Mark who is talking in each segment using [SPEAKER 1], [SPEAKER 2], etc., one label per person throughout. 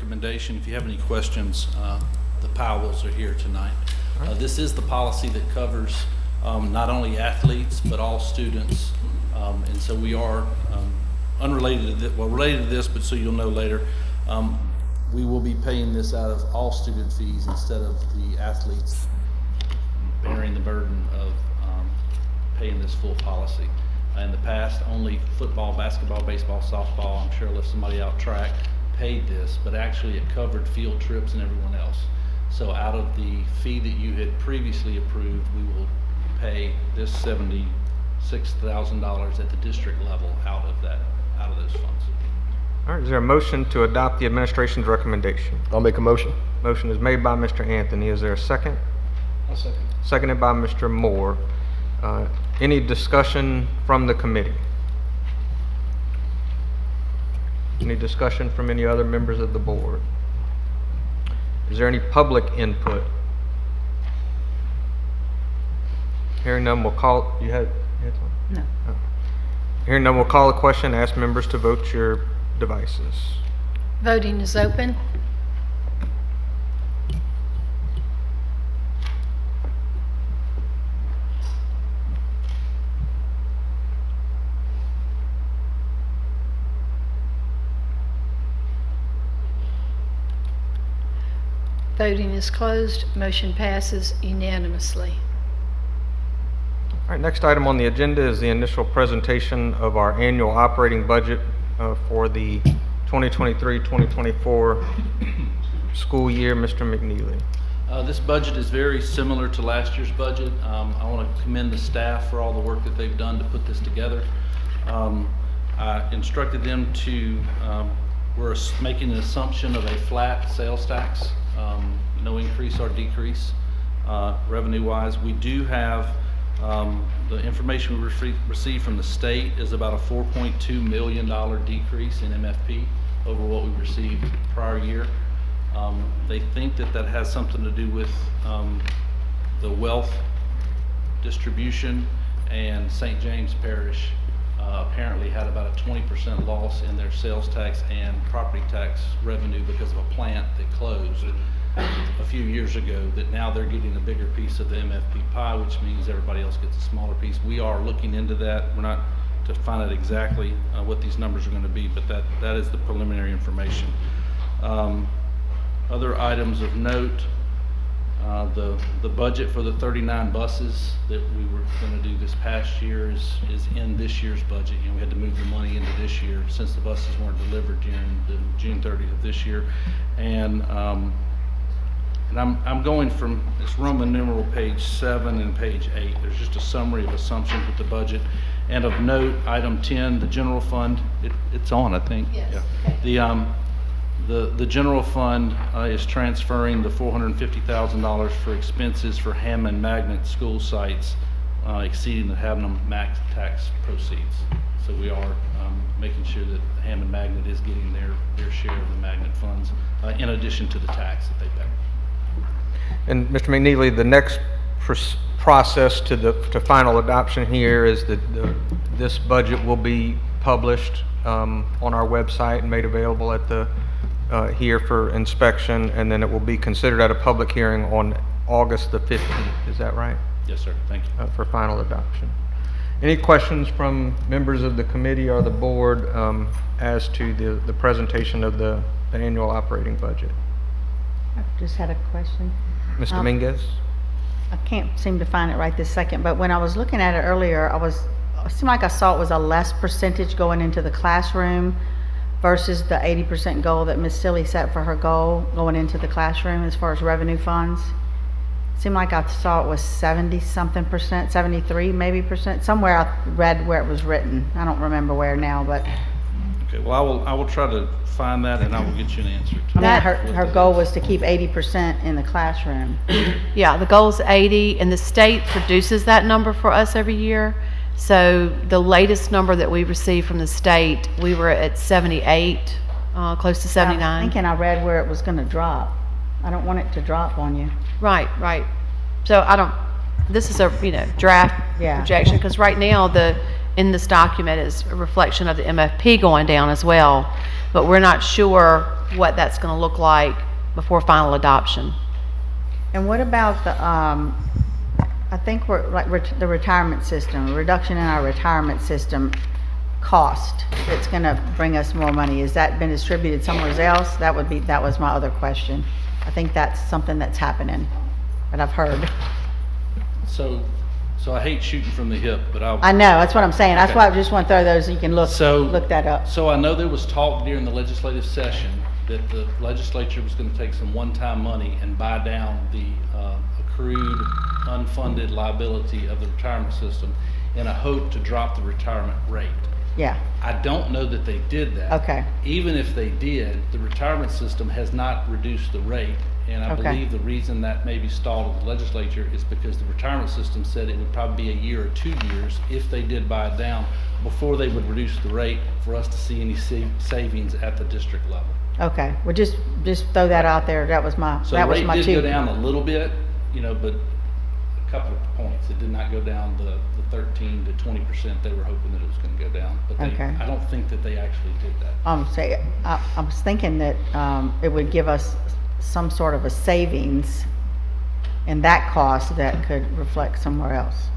[SPEAKER 1] recommendation. If you have any questions, the Powells are here tonight. This is the policy that covers not only athletes, but all students. And so we are unrelated to this, well, related to this, but so you'll know later, we will be paying this out of all student fees instead of the athletes bearing the burden of paying this full policy. In the past, only football, basketball, baseball, softball, I'm sure I left somebody out track, paid this, but actually it covered field trips and everyone else. So out of the fee that you had previously approved, we will pay this $76,000 at the district level out of those funds.
[SPEAKER 2] All right, is there a motion to adopt the administration's recommendation?
[SPEAKER 3] I'll make a motion.
[SPEAKER 2] Motion is made by Mr. Anthony. Is there a second?
[SPEAKER 3] I'll second.
[SPEAKER 2] Seconded by Mr. Moore. Any discussion from the committee? Any discussion from any other members of the board? Is there any public input? Hearing none, we'll call. You had something?
[SPEAKER 4] No.
[SPEAKER 2] Oh. Hearing none, we'll call the question. Ask members to vote your devices.
[SPEAKER 4] Voting is open. Voting is closed. Motion passes unanimously.
[SPEAKER 2] All right, next item on the agenda is the initial presentation of our annual operating budget for the 2023-2024 school year. Mr. McNeely.
[SPEAKER 1] This budget is very similar to last year's budget. I want to commend the staff for all the work that they've done to put this together. I instructed them to, we're making an assumption of a flat sales tax, no increase or decrease revenue-wise. We do have the information we received from the state is about a $4.2 million decrease in MFP over what we received prior year. They think that that has something to do with the wealth distribution, and St. James Parish apparently had about a 20% loss in their sales tax and property tax revenue because of a plant that closed a few years ago, that now they're getting a bigger piece of the MFP pie, which means everybody else gets a smaller piece. We are looking into that. We're not to find out exactly what these numbers are going to be, but that is the preliminary information. Other items of note, the budget for the 39 buses that we were going to do this past year is in this year's budget. You know, we had to move the money into this year since the buses weren't delivered during the June 30th of this year. And I'm going from this Roman numeral page 7 and page 8. There's just a summary of assumptions with the budget. And of note, item 10, the general fund, it's on, I think.
[SPEAKER 4] Yes.
[SPEAKER 1] Yeah.
[SPEAKER 4] Okay.
[SPEAKER 1] The general fund is transferring the $450,000 for expenses for Hammond Magnet school sites exceeding the Hammond max tax proceeds. So we are making sure that Hammond Magnet is getting their share of the magnet funds in addition to the tax that they pay.
[SPEAKER 2] And Mr. McNeely, the next process to final adoption here is that this budget will be published on our website and made available at the here for inspection, and then it will be considered at a public hearing on August the 15th. Is that right?
[SPEAKER 1] Yes, sir. Thank you.
[SPEAKER 2] For final adoption. Any questions from members of the committee or the board as to the presentation of the annual operating budget?
[SPEAKER 5] I just had a question.
[SPEAKER 2] Ms. Dominguez?
[SPEAKER 5] I can't seem to find it right this second, but when I was looking at it earlier, it seemed like I saw it was a less percentage going into the classroom versus the 80% goal that Ms. Silly set for her goal going into the classroom as far as revenue funds. It seemed like I saw it was 70-something percent, 73 maybe percent. Somewhere I read where it was written. I don't remember where now, but
[SPEAKER 1] Okay. Well, I will try to find that, and I will get you an answer to
[SPEAKER 5] I mean,
[SPEAKER 1] that.
[SPEAKER 5] her goal was to keep 80% in the classroom.
[SPEAKER 6] Yeah, the goal is 80, and the state produces that number for us every year. So the latest number that we received from the state, we were at 78, close to
[SPEAKER 5] I
[SPEAKER 6] 79.
[SPEAKER 5] was thinking I read where it was going to drop. I don't want it to drop on you.
[SPEAKER 6] Right. So this is a draft
[SPEAKER 5] Yeah.
[SPEAKER 6] projection, because right now in this document is a reflection of the MFP going down as well, but we're not sure what that's going to look like before final adoption.
[SPEAKER 5] And what about the, I think we're, like, the retirement system, reduction in our retirement system cost, that's gonna bring us more money, has that been distributed somewhere else? That was my other question. I think that's something that's happening, that I've heard.
[SPEAKER 1] So I hate shooting from the hip, but
[SPEAKER 5] I know, that's what I'm saying, that's
[SPEAKER 1] Okay.
[SPEAKER 5] why I just want to throw those, so you can look that up.
[SPEAKER 1] So I know there was talk during the legislative session that the legislature was going to take some one-time money and buy down the accrued unfunded liability of the retirement system in a hope to drop the retirement rate.
[SPEAKER 5] Yeah,
[SPEAKER 1] I don't know that they did that.
[SPEAKER 5] Okay.
[SPEAKER 1] Even if they did, the retirement system has not reduced the rate. And I
[SPEAKER 5] Okay.
[SPEAKER 1] believe the reason that maybe stalled at the legislature is because the retirement system said it would probably be a year or 2 years if they did buy it down before they would reduce the rate for us to see any savings at the district level.
[SPEAKER 5] okay, well, just throw that out there, that was my,
[SPEAKER 1] So
[SPEAKER 5] that
[SPEAKER 1] the
[SPEAKER 5] was
[SPEAKER 1] rate
[SPEAKER 5] my
[SPEAKER 1] did
[SPEAKER 5] two.
[SPEAKER 1] go down a little bit, but a couple of points. It did not go down the 13 to 20% they were hoping that it was going to go down. But
[SPEAKER 5] Okay.
[SPEAKER 1] I don't think that they actually did that.
[SPEAKER 5] I was thinking that it would give us some sort of a savings in that cost that could reflect somewhere else,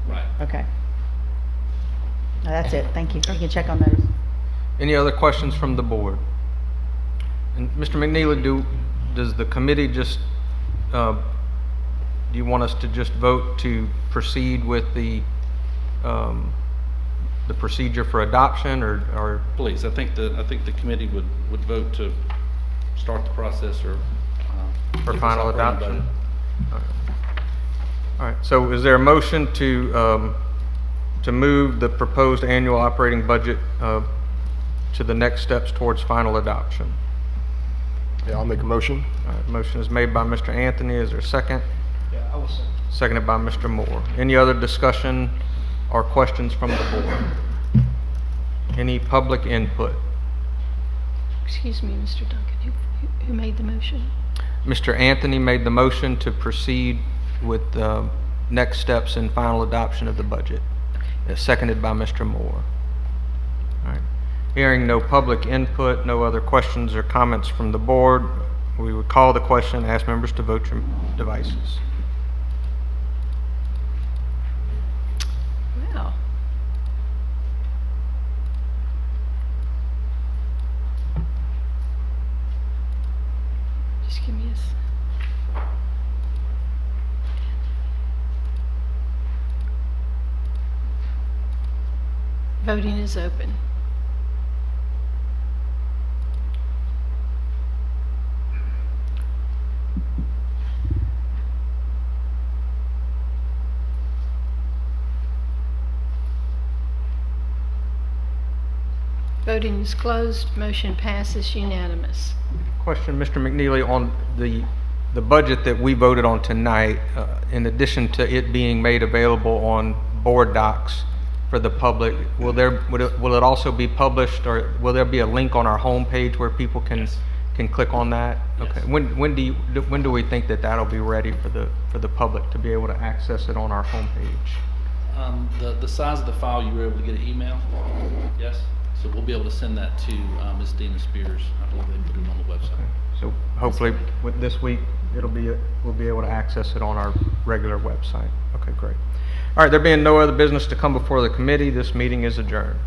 [SPEAKER 1] Right.
[SPEAKER 5] Okay. No, that's it, thank you. You can check on those.
[SPEAKER 2] Any other questions from the board? And Mr. McNeely, does the committee just, do you want us to just vote to proceed with the procedure for adoption, or?
[SPEAKER 1] Please, I think the committee would vote to start the process or
[SPEAKER 2] For
[SPEAKER 1] get this
[SPEAKER 2] final
[SPEAKER 1] operating
[SPEAKER 2] adoption?
[SPEAKER 1] budget.
[SPEAKER 2] All right, so is there a motion to move the proposed annual operating budget to the next steps towards final adoption?
[SPEAKER 3] Yeah, I'll make a motion.
[SPEAKER 2] All right, motion is made by Mr. Anthony. Is there a second?
[SPEAKER 3] Yeah, I will second.
[SPEAKER 2] Seconded by Mr. Moore. Any other discussion or questions from the board? Any public input?
[SPEAKER 4] Excuse me, Mr. Duncan, who made the motion?
[SPEAKER 2] Mr. Anthony made the motion to proceed with next steps in final adoption of the budget. Seconded by Mr. Moore. All right. Hearing no public input, no other questions or comments from the board, we would call the question, ask members to vote your devices.
[SPEAKER 4] Wow. Just give me a Voting is open. Voting is closed. Motion passes unanimous.
[SPEAKER 2] Question, Mr. McNeely, on the budget that we voted on tonight, in addition to it being made available on board docs for the public, will it also be published, or will there be a link on our homepage where people can click on that?
[SPEAKER 1] Yes.
[SPEAKER 2] Okay. When do we think that that'll be ready for the public to be able to access it on our homepage?
[SPEAKER 1] The size of the file, you were able to get an email? Yes? So we'll be able to send that to Ms. Dina Spears. I believe they put it on the website.
[SPEAKER 2] So hopefully with this week, we'll be able to access it on our regular website. Okay, great. All right, there being no other business to come before the committee, this meeting is adjourned.